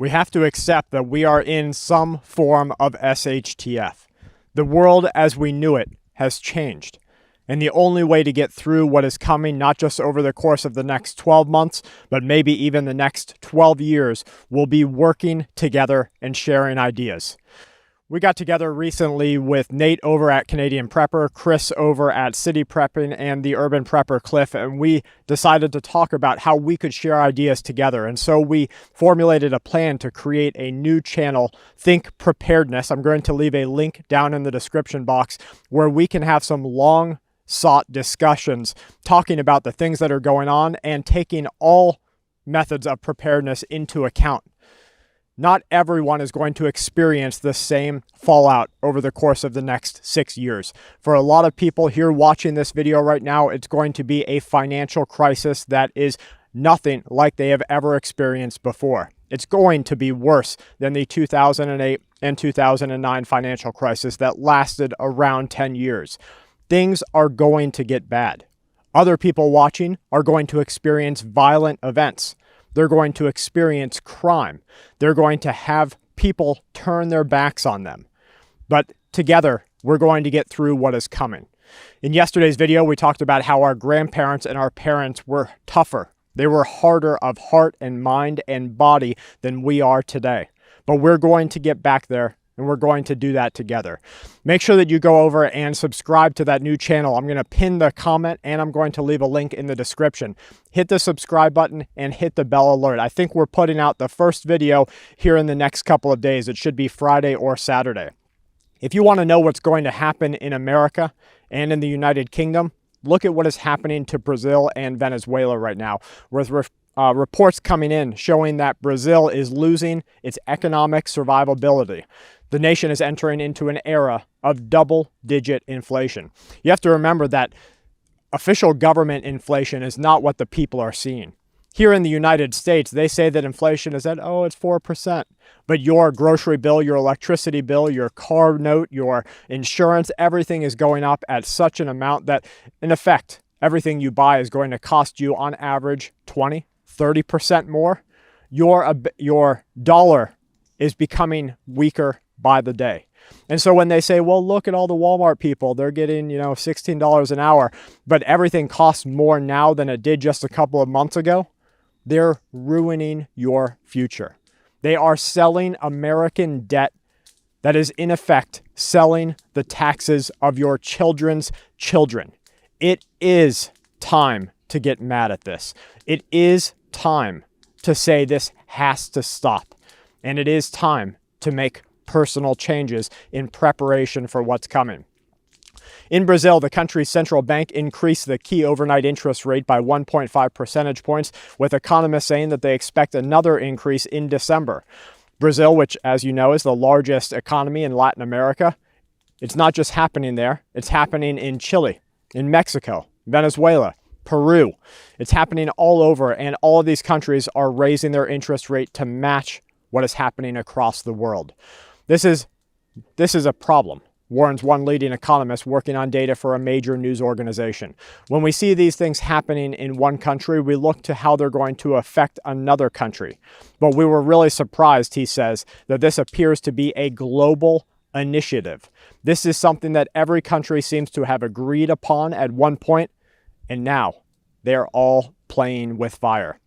We have to accept that we are in some form of SHTF. The world as we knew it has changed. And the only way to get through what is coming, not just over the course of the next 12 months, but maybe even the next 12 years, will be working together and sharing ideas. We got together recently with Nate over at Canadian Prepper, Chris over at City Prepping, and the Urban Prepper Cliff, and we decided to talk about how we could share ideas together. And so we formulated a plan to create a new channel, Think Preparedness. I'm going to leave a link down in the description box where we can have some long-sought discussions talking about the things that are going on and taking all methods of preparedness into account. Not everyone is going to experience the same fallout over the course of the next 6 years. For a lot of people here watching this video right now, it's going to be a financial crisis that is nothing like they have ever experienced before. It's going to be worse than the 2008 and 2009 financial crisis that lasted around 10 years. Things are going to get bad. Other people watching are going to experience violent events. They're going to experience crime. They're going to have people turn their backs on them. But together, we're going to get through what is coming. In yesterday's video, we talked about how our grandparents and our parents were tougher. They were harder of heart and mind and body than we are today. But we're going to get back there, and we're going to do that together. Make sure that you go over and subscribe to that new channel. I'm going to pin the comment and I'm going to leave a link in the description. Hit the subscribe button and hit the bell alert. I think we're putting out the first video here in the next couple of days. It should be Friday or Saturday. If you want to know what's going to happen in America and in the United Kingdom, look at what is happening to Brazil and Venezuela right now, with reports coming in showing that Brazil is losing its economic survivability. The nation is entering into an era of double-digit inflation. You have to remember that official government inflation is not what the people are seeing. Here in the United States, they say that inflation is at, it's 4%. But your grocery bill, your electricity bill, your car note, your insurance, everything is going up at such an amount that, in effect, everything you buy is going to cost you on average 20, 30% more. Your dollar is becoming weaker by the day. And so when they say, well, look at all the Walmart people, they're getting, $16 an hour, but everything costs more now than it did just a couple of months ago, they're ruining your future. They are selling American debt that is, in effect, selling the taxes of your children's children. It is time to get mad at this. It is time to say this has to stop. And it is time to make personal changes in preparation for what's coming. In Brazil, the country's central bank increased the key overnight interest rate by 1.5 percentage points, with economists saying that they expect another increase in December. Brazil, which, as you know, is the largest economy in Latin America, it's not just happening there, it's happening in Chile, in Mexico, Venezuela, Peru. It's happening all over, and all of these countries are raising their interest rate to match what is happening across the world. This is a problem, warns one leading economist working on data for a major news organization. When we see these things happening in one country, we look to how they're going to affect another country. But we were really surprised, he says, that this appears to be a global initiative. This is something that every country seems to have agreed upon at one point, and now they're all playing with fire.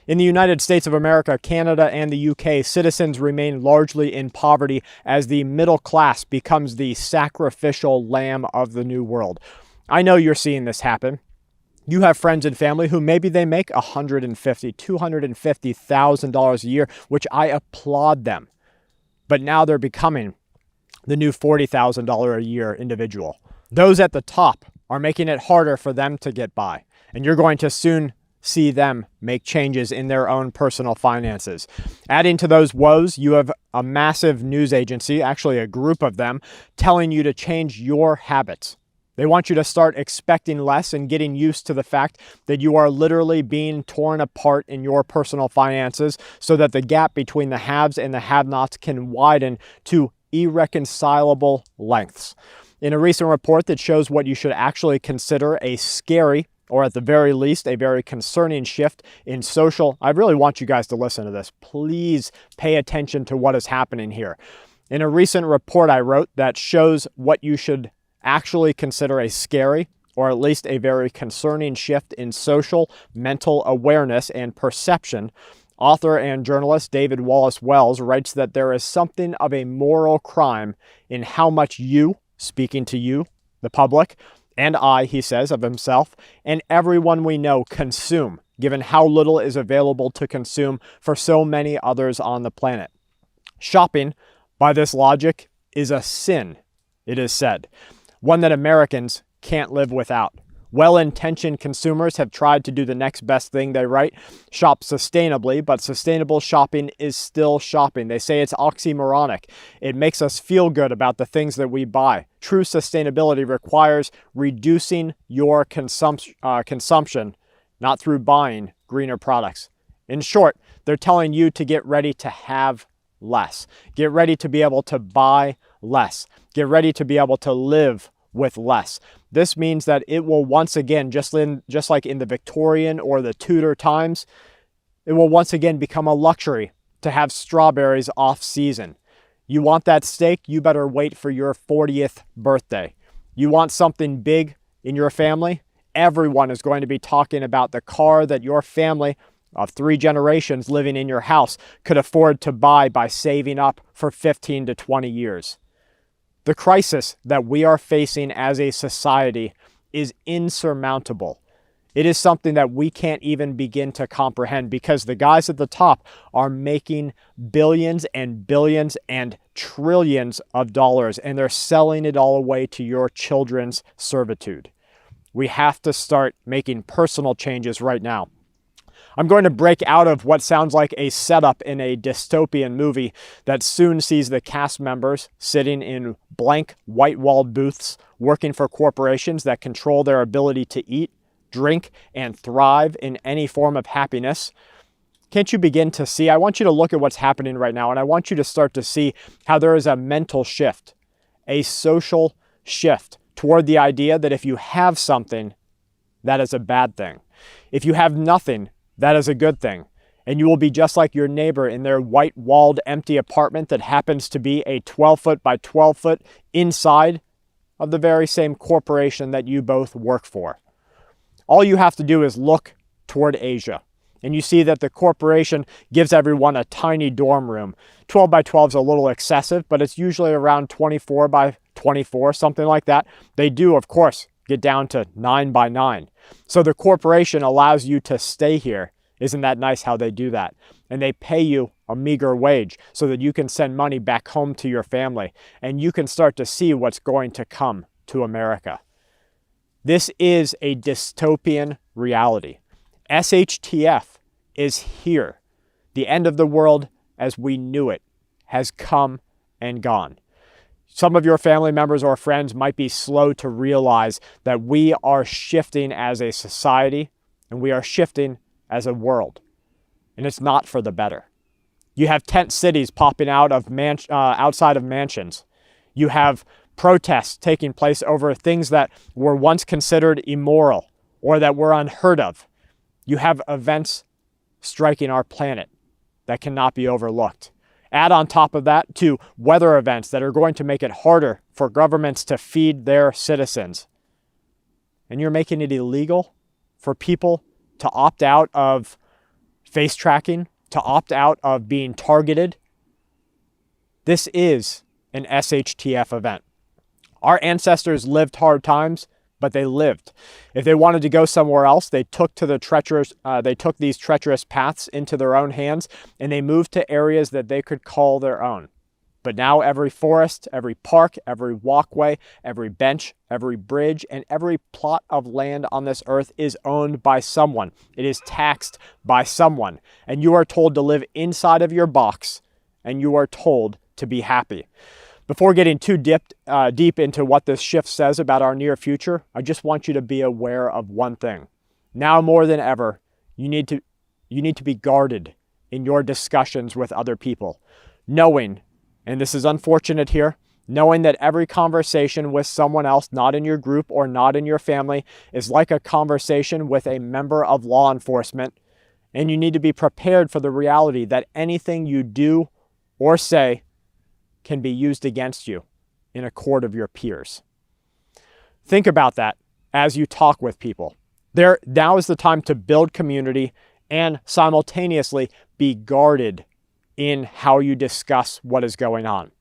In the United States of America, Canada, and the UK, citizens remain largely in poverty as the middle class becomes the sacrificial lamb of the new world. I know you're seeing this happen. You have friends and family who maybe they make $150,000, $250,000 a year, which I applaud them. But now they're becoming the new $40,000 a year individual. Those at the top are making it harder for them to get by. And you're going to soon see them make changes in their own personal finances. Adding to those woes, you have a massive news agency, actually a group of them, telling you to change your habits. They want you to start expecting less and getting used to the fact that you are literally being torn apart in your personal finances so that the gap between the haves and the have-nots can widen to irreconcilable lengths. In a recent report that shows what you should actually consider a scary or at the very least, a very concerning shift in social. I really want you guys to listen to this. Please pay attention to what is happening here. In a recent report I wrote that shows what you should actually consider a scary, or at least a very concerning shift in social, mental awareness and perception, author and journalist David Wallace Wells writes that there is something of a moral crime in how much you, speaking to you, the public, and I, he says of himself, and everyone we know consume, given how little is available to consume for so many others on the planet. Shopping, by this logic, is a sin, it is said, one that Americans can't live without. Well-intentioned consumers have tried to do the next best thing, they write, shop sustainably, but sustainable shopping is still shopping. They say it's oxymoronic. It makes us feel good about the things that we buy. True sustainability requires reducing your consumption, not through buying greener products. In short, they're telling you to get ready to have less. Get ready to be able to buy less. Get ready to be able to live with less. This means that it will once again, just like in the Victorian or the Tudor times, it will once again become a luxury to have strawberries off season. You want that steak? You better wait for your 40th birthday. You want something big in your family? Everyone is going to be talking about the car that your family of 3 generations living in your house could afford to buy by saving up for 15 to 20 years. The crisis that we are facing as a society is insurmountable. It is something that we can't even begin to comprehend because the guys at the top are making billions and billions and trillions of dollars, and they're selling it all away to your children's servitude. We have to start making personal changes right now. I'm going to break out of what sounds like a setup in a dystopian movie that soon sees the cast members sitting in blank, white-walled booths working for corporations that control their ability to eat, drink, and thrive in any form of happiness. Can't you begin to see? I want you to look at what's happening right now, and I want you to start to see how there is a mental shift, a social shift toward the idea that if you have something, that is a bad thing. If you have nothing, that is a good thing. And you will be just like your neighbor in their white-walled empty apartment that happens to be a 12-foot by 12-foot inside of the very same corporation that you both work for. All you have to do is look toward Asia. And you see that the corporation gives everyone a tiny dorm room. 12 by 12 is a little excessive, but it's usually around 24 by 24, something like that. They do, of course, get down to 9 by 9. So the corporation allows you to stay here. Isn't that nice how they do that? And they pay you a meager wage so that you can send money back home to your family and you can start to see what's going to come to America. This is a dystopian reality. SHTF is here. The end of the world as we knew it has come and gone. Some of your family members or friends might be slow to realize that we are shifting as a society and we are shifting as a world. And it's not for the better. You have tent cities popping out of outside of mansions. You have protests taking place over things that were once considered immoral or that were unheard of. You have events striking our planet that cannot be overlooked. Add on top of that to weather events that are going to make it harder for governments to feed their citizens. And you're making it illegal for people to opt out of face tracking, to opt out of being targeted. This is an SHTF event. Our ancestors lived hard times, but they lived. If they wanted to go somewhere else, they took these treacherous paths into their own hands, and they moved to areas that they could call their own. But now every forest, every park, every walkway, every bench, every bridge, and every plot of land on this earth is owned by someone. It is taxed by someone. And you are told to live inside of your box, and you are told to be happy. Before getting too deep into what this shift says about our near future, I just want you to be aware of one thing. Now more than ever, you need to be guarded in your discussions with other people, knowing, and this is unfortunate here, knowing that every conversation with someone else, not in your group or not in your family, is like a conversation with a member of law enforcement. And you need to be prepared for the reality that anything you do or say can be used against you in a court of your peers. Think about that as you talk with people. Now is the time to build community and simultaneously be guarded in how you discuss what is going on.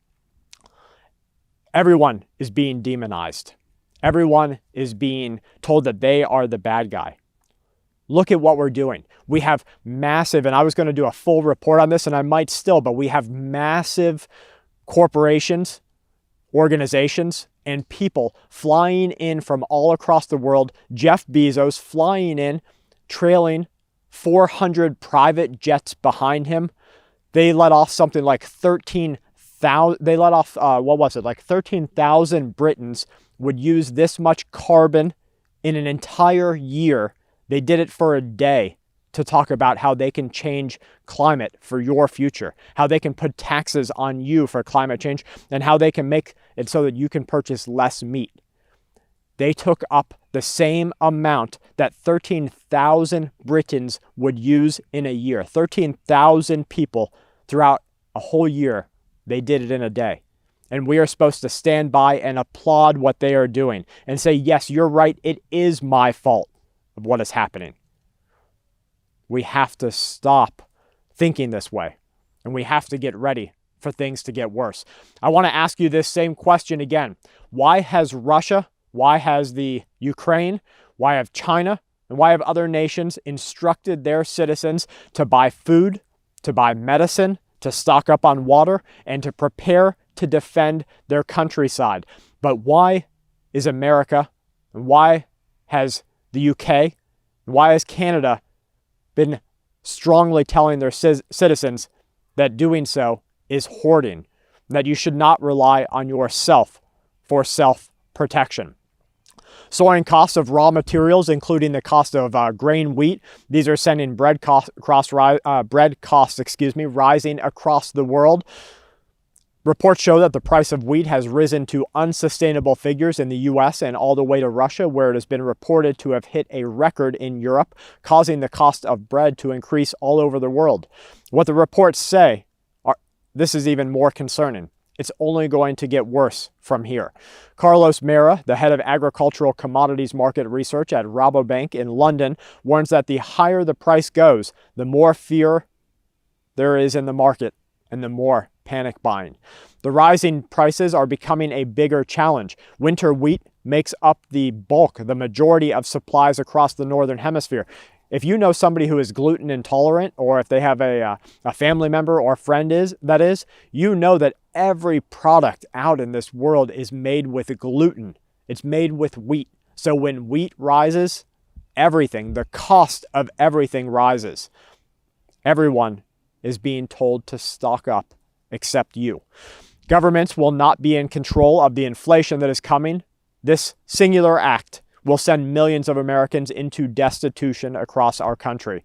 Everyone is being demonized. Everyone is being told that they are the bad guy. Look at what we're doing. We have massive, and I was going to do a full report on this, and I might still, but we have massive corporations, organizations, and people flying in from all across the world. Jeff Bezos flying in, trailing 400 private jets behind him. They let off something like 13,000. They let off, like 13,000 Britons would use this much carbon in an entire year. They did it for a day to talk about how they can change climate for your future, how they can put taxes on you for climate change, and how they can make it so that you can purchase less meat. They took up the same amount that 13,000 Britons would use in a year. 13,000 people throughout a whole year, they did it in a day. And we are supposed to stand by and applaud what they are doing and say, yes, you're right, it is my fault of what is happening. We have to stop thinking this way, and we have to get ready for things to get worse. I want to ask you this same question again. Why has Russia, why has the Ukraine, why have China, and why have other nations instructed their citizens to buy food, to buy medicine, to stock up on water, and to prepare to defend their countryside? But why is America, and why has the UK, why has Canada been strongly telling their citizens that doing so is hoarding, that you should not rely on yourself for self-protection? Soaring costs of raw materials, including the cost of grain wheat, these are sending bread costs rising across the world. Reports show that the price of wheat has risen to unsustainable figures in the US and all the way to Russia, where it has been reported to have hit a record in Europe, causing the cost of bread to increase all over the world. What the reports say, this is even more concerning. It's only going to get worse from here. Carlos Mera, the head of agricultural commodities market research at Rabobank in London, warns that the higher the price goes, the more fear there is in the market and the more panic buying. The rising prices are becoming a bigger challenge. Winter wheat makes up the majority of supplies across the Northern Hemisphere. If you know somebody who is gluten intolerant, or if they have a family member or friend you know that every product out in this world is made with gluten. It's made with wheat. So when wheat rises, the cost of everything rises. Everyone is being told to stock up except you. Governments will not be in control of the inflation that is coming. This singular act will send millions of Americans into destitution across our country.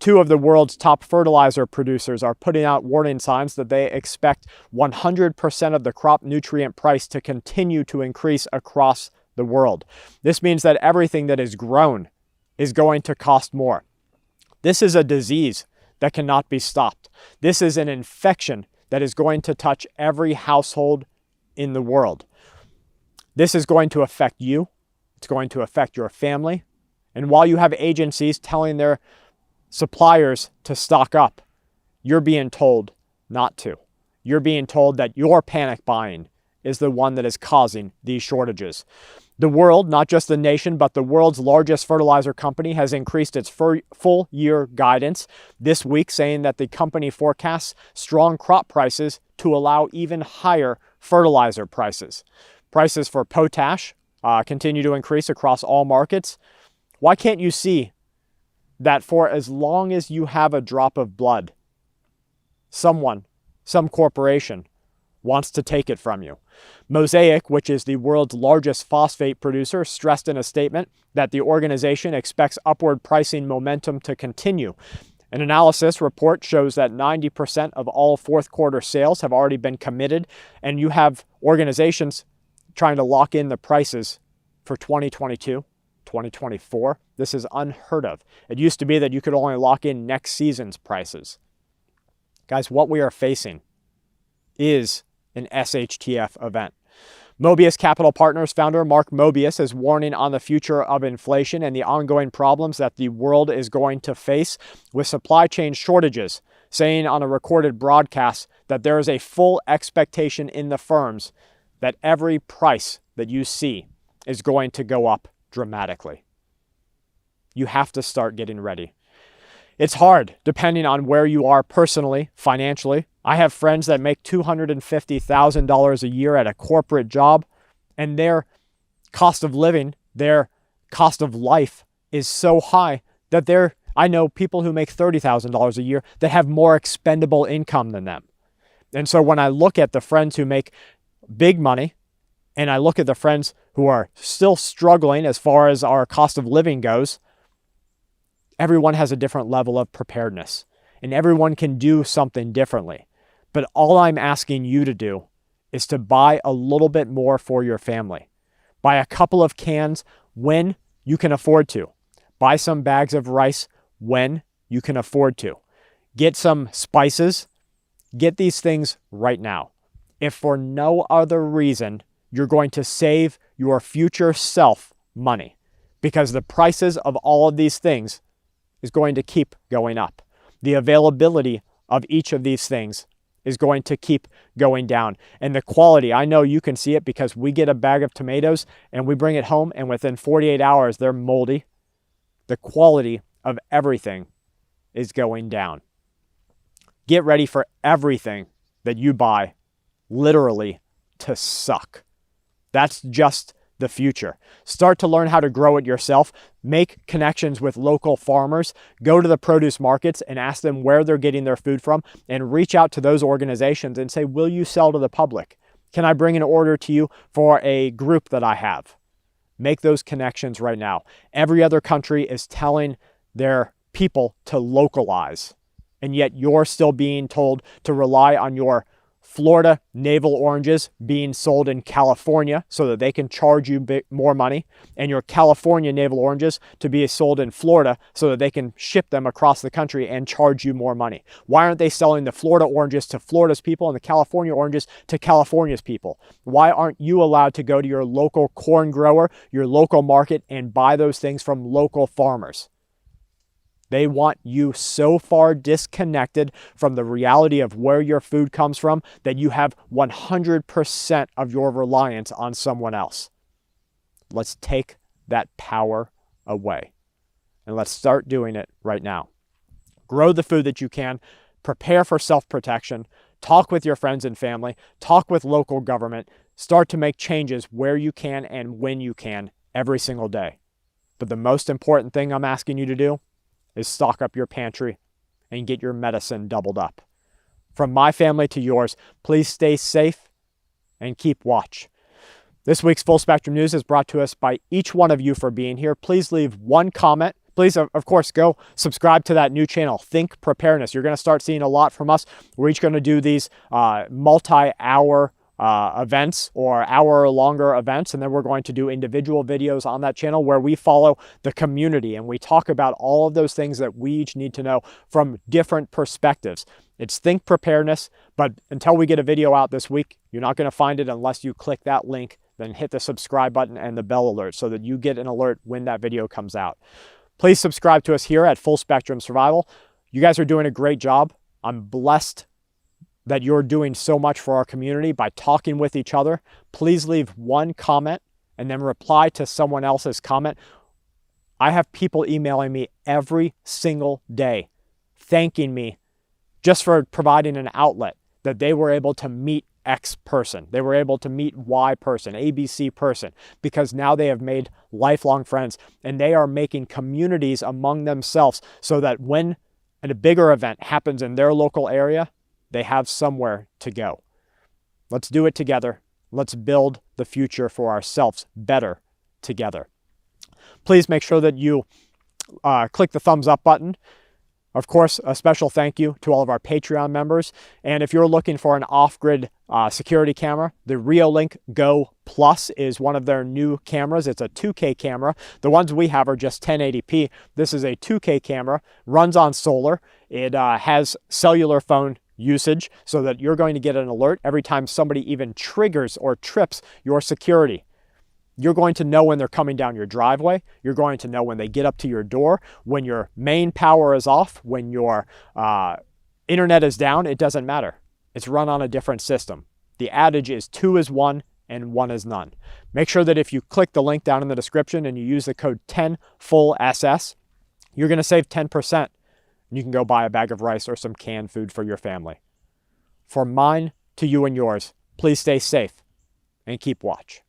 2 of the world's top fertilizer producers are putting out warning signs that they expect 100% of the crop nutrient price to continue to increase across the world. This means that everything that is grown is going to cost more. This is a disease that cannot be stopped. This is an infection that is going to touch every household in the world. This is going to affect you. It's going to affect your family. And while you have agencies telling their suppliers to stock up, you're being told not to. You're being told that your panic buying is the one that is causing these shortages. The world, not just the nation, but the world's largest fertilizer company has increased its full year guidance this week, saying that the company forecasts strong crop prices to allow even higher fertilizer prices. Prices for potash continue to increase across all markets. Why can't you see that for as long as you have a drop of blood, someone, some corporation, wants to take it from you? Mosaic, which is the world's largest phosphate producer, stressed in a statement that the organization expects upward pricing momentum to continue. An analysis report shows that 90% of all fourth quarter sales have already been committed, and you have organizations trying to lock in the prices for 2022, 2024. This is unheard of. It used to be that you could only lock in next season's prices. Guys, what we are facing is an SHTF event. Mobius Capital Partners founder Mark Mobius is warning on the future of inflation and the ongoing problems that the world is going to face with supply chain shortages, saying on a recorded broadcast that there is a full expectation in the firms that every price that you see is going to go up dramatically. You have to start getting ready. It's hard depending on where you are personally, financially. I have friends that make $250,000 a year at a corporate job, and their cost of living, their cost of life is so high that I know people who make $30,000 a year that have more expendable income than them. And so when I look at the friends who make big money, and I look at the friends who are still struggling as far as our cost of living goes, everyone has a different level of preparedness, and everyone can do something differently. But all I'm asking you to do is to buy a little bit more for your family. Buy a couple of cans when you can afford to. Buy some bags of rice when you can afford to. Get some spices. Get these things right now. If for no other reason, you're going to save your future self money, because the prices of all of these things is going to keep going up. The availability of each of these things is going to keep going down. And the quality, I know you can see it because we get a bag of tomatoes and we bring it home, and within 48 hours, they're moldy. The quality of everything is going down. Get ready for everything that you buy literally to suck. That's just the future. Start to learn how to grow it yourself. Make connections with local farmers. Go to the produce markets and ask them where they're getting their food from, and reach out to those organizations and say, will you sell to the public? Can I bring an order to you for a group that I have? Make those connections right now. Every other country is telling their people to localize, and yet you're still being told to rely on your Florida navel oranges being sold in California so that they can charge you more money, and your California navel oranges to be sold in Florida so that they can ship them across the country and charge you more money. Why aren't they selling the Florida oranges to Florida's people and the California oranges to California's people? Why aren't you allowed to go to your local corn grower, your local market, and buy those things from local farmers? They want you so far disconnected from the reality of where your food comes from that you have 100% of your reliance on someone else. Let's take that power away, and let's start doing it right now. Grow the food that you can. Prepare for self-protection. Talk with your friends and family. Talk with local government. Start to make changes where you can and when you can every single day. But the most important thing I'm asking you to do is stock up your pantry and get your medicine doubled up. From my family to yours, please stay safe and keep watch. This week's Full Spectrum News is brought to us by each one of you for being here. Please leave one comment. Please, of course, go subscribe to that new channel, Think Preparedness. You're going to start seeing a lot from us. We're each going to do these multi-hour events or hour or longer events, and then we're going to do individual videos on that channel where we follow the community and we talk about all of those things that we each need to know from different perspectives. It's Think Preparedness, but until we get a video out this week, you're not going to find it unless you click that link, then hit the subscribe button and the bell alert so that you get an alert when that video comes out. Please subscribe to us here at Full Spectrum Survival. You guys are doing a great job. I'm blessed that you're doing so much for our community by talking with each other. Please leave one comment and then reply to someone else's comment. I have people emailing me every single day, thanking me just for providing an outlet that they were able to meet X person. They were able to meet Y person, ABC person, because now they have made lifelong friends and they are making communities among themselves so that when a bigger event happens in their local area, they have somewhere to go. Let's do it together. Let's build the future for ourselves better together. Please make sure that you click the thumbs up button. Of course, a special thank you to all of our Patreon members. And if you're looking for an off-grid security camera, the Reolink Go Plus is one of their new cameras. It's a 2K camera. The ones we have are just 1080p. This is a 2K camera, runs on solar. It has cellular phone usage so that you're going to get an alert every time somebody even triggers or trips your security. You're going to know when they're coming down your driveway. You're going to know when they get up to your door, when your main power is off, when your internet is down. It doesn't matter. It's run on a different system. The adage is 2 is 1 and 1 is none. Make sure that if you click the link down in the description and you use the code 10FULLSS, you're going to save 10%. And you can go buy a bag of rice or some canned food for your family. From mine to you and yours, please stay safe and keep watch.